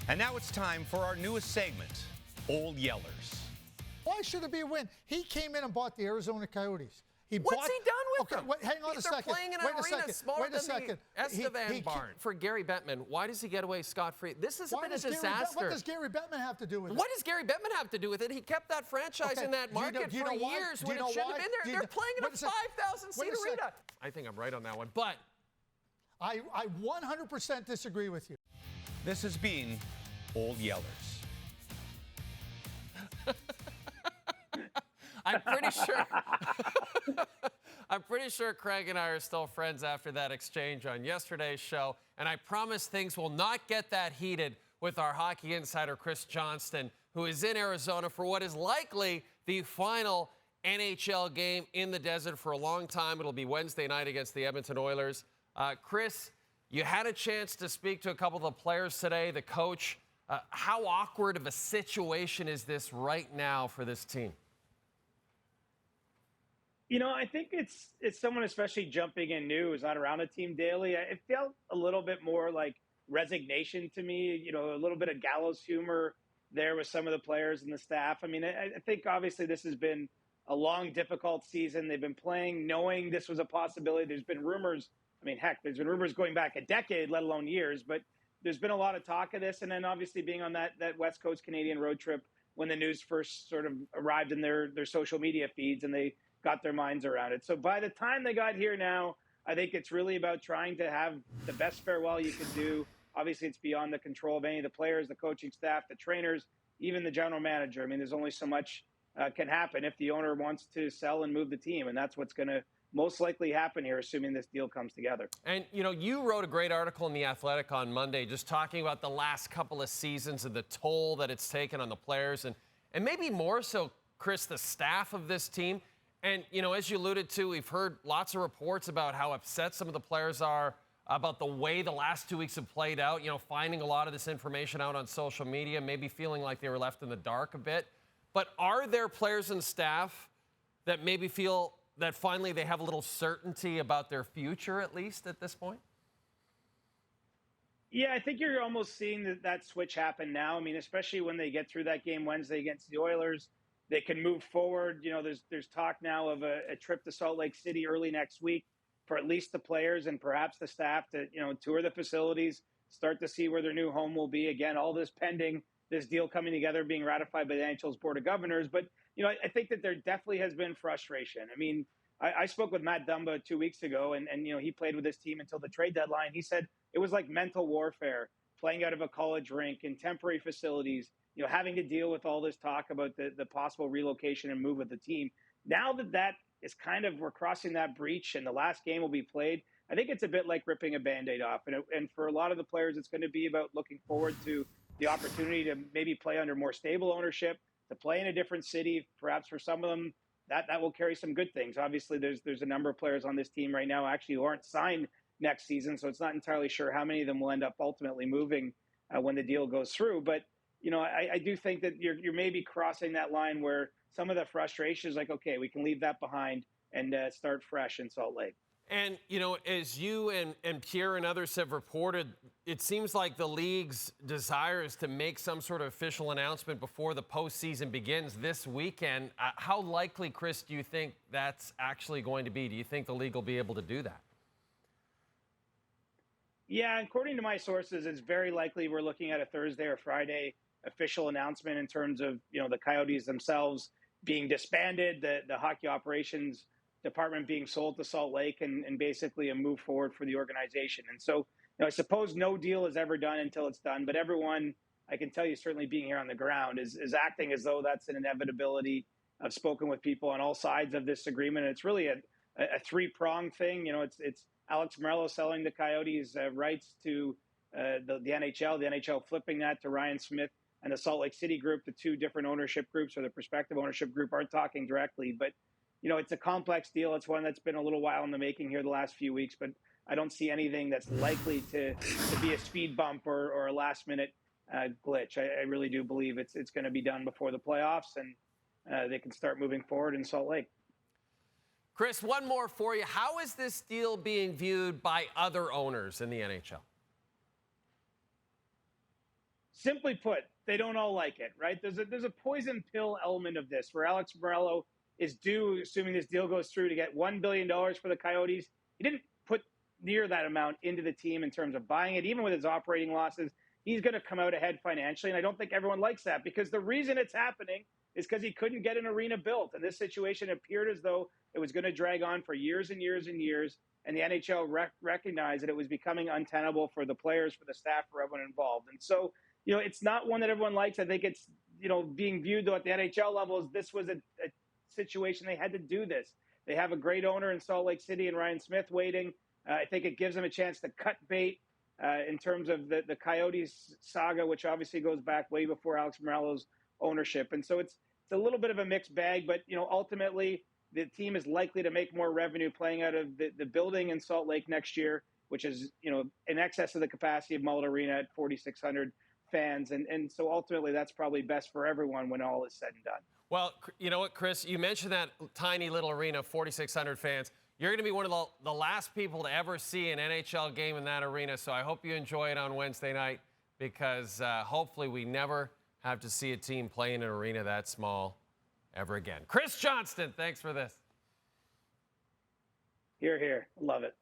And now it's time for our newest segment, Old Yellers. Why should it be a win? He came in and bought the Arizona Coyotes. What's he done with them? Hang on a second. They're playing in an arena smaller than the Estevan barn. For Gary Bettman, why does he get away scot-free? This has been a disaster. What does Gary Bettman have to do with it? What does Gary Bettman have to do with it? He kept that franchise in that market for years when it shouldn't have been there. They're playing in a 5,000-seat arena. I think I'm right on that one, but I 100% disagree with you. This has been Old Yellers. I'm pretty sure Craig and I are still friends after that exchange on yesterday's show, and I promise things will not get that heated with our hockey insider Chris Johnston, who is in Arizona for what is likely the final NHL game in the desert for a long time. It'll be Wednesday night against the Edmonton Oilers. Chris, you had a chance to speak to a couple of the players today, the coach. How awkward of a situation is this right now for this team? You know, I think it's someone especially jumping in new, who's not around a team daily. It felt a little bit more like resignation to me, you know, a little bit of gallows humor there with some of the players and the staff. I mean, I think obviously this has been a long, difficult season. They've been playing knowing this was a possibility. There's been rumors. I mean, heck, there's been rumors going back a decade, let alone years. But there's been a lot of talk of this. And then obviously being on that West Coast Canadian road trip when the news first sort of arrived in their social media feeds and they got their minds around it. So by the time they got here now, I think it's really about trying to have the best farewell you can do. Obviously, it's beyond the control of any of the players, the coaching staff, the trainers, even the general manager. I mean, there's only so much can happen if the owner wants to sell and move the team. And that's what's going to most likely happen here, assuming this deal comes together. And, you know, you wrote a great article in The Athletic on Monday just talking about the last couple of seasons and the toll that it's taken on the players and maybe more so, Chris, the staff of this team. And, you know, as you alluded to, we've heard lots of reports about how upset some of the players are about the way the last 2 weeks have played out, you know, finding a lot of this information out on social media, maybe feeling like they were left in the dark a bit. But are there players and staff that maybe feel that finally they have a little certainty about their future, at least at this point? Yeah, I think you're almost seeing that switch happen now. I mean, especially when they get through that game Wednesday against the Oilers. They can move forward. You know, there's talk now of a trip to Salt Lake City early next week for at least the players and perhaps the staff to, you know, tour the facilities, start to see where their new home will be. Again, all this pending this deal coming together, being ratified by the NHL's Board of Governors. But, you know, I think that there definitely has been frustration. I mean, I spoke with Matt Dumba 2 weeks ago, and, you know, he played with this team until the trade deadline. He said it was like mental warfare, playing out of a college rink in temporary facilities, you know, having to deal with all this talk about the possible relocation and move of the team. Now that is kind of, we're crossing that breach and the last game will be played, I think it's a bit like ripping a Band-Aid off. And for a lot of the players, it's going to be about looking forward to the opportunity to maybe play under more stable ownership, to play in a different city. Perhaps for some of them, that will carry some good things. Obviously, there's a number of players on this team right now actually who aren't signed next season, so it's not entirely sure how many of them will end up ultimately moving when the deal goes through. But you know, I do think that you're maybe crossing that line where some of the frustration is like, okay, we can leave that behind and start fresh in Salt Lake. And, you know, as you and Pierre and others have reported, it seems like the league's desire is to make some sort of official announcement before the postseason begins this weekend. How likely, Chris, do you think that's actually going to be? Do you think the league will be able to do that? Yeah, according to my sources, it's very likely we're looking at a Thursday or Friday official announcement in terms of, you know, the Coyotes themselves being disbanded, the hockey operations department being sold to Salt Lake, and basically a move forward for the organization. And so, you know, I suppose no deal is ever done until it's done, but everyone, I can tell you, certainly being here on the ground, is acting as though that's an inevitability. I've spoken with people on all sides of this agreement, and it's really a three-pronged thing. You know, it's Alex Morello selling the Coyotes' rights to the NHL, the NHL flipping that to Ryan Smith and the Salt Lake City group. The two different ownership groups, or the prospective ownership group, aren't talking directly. But, you know, it's a complex deal. It's one that's been a little while in the making here the last few weeks, but I don't see anything that's likely to be a speed bump or a last-minute glitch. I really do believe it's going to be done before the playoffs, and they can start moving forward in Salt Lake. Chris, one more for you. How is this deal being viewed by other owners in the NHL? simply put, they don't all like it, right? There's a poison pill element of this where Alex Morello is due, assuming this deal goes through, to get $1 billion for the Coyotes. He didn't put near that amount into the team in terms of buying it, even with his operating losses. He's going to come out ahead financially, and I don't think everyone likes that, because the reason it's happening is because he couldn't get an arena built. And this situation appeared as though it was going to drag on for years and years and years, and the NHL recognized that it was becoming untenable for the players, for the staff, for everyone involved. And so, it's not one that everyone likes. I think it's, being viewed, though, at the NHL level, as this was a situation they had to do this. They have a great owner in Salt Lake City and Ryan Smith waiting. I think it gives them a chance to cut bait in terms of the Coyotes saga, which obviously goes back way before Alex Morello's ownership. And so it's a little bit of a mixed bag, but, ultimately the team is likely to make more revenue playing out of the building in Salt Lake next year, which is, in excess of the capacity of Mullet Arena at 4,600 fans. And so ultimately that's probably best for everyone when all is said and done. Well, you know what, Chris? You mentioned that tiny little arena, 4,600 fans. You're going to be one of the last people to ever see an NHL game in that arena, so I hope you enjoy it on Wednesday night, because hopefully we never have to see a team play in an arena that small ever again. Chris Johnston, thanks for this. Hear, hear. Love it.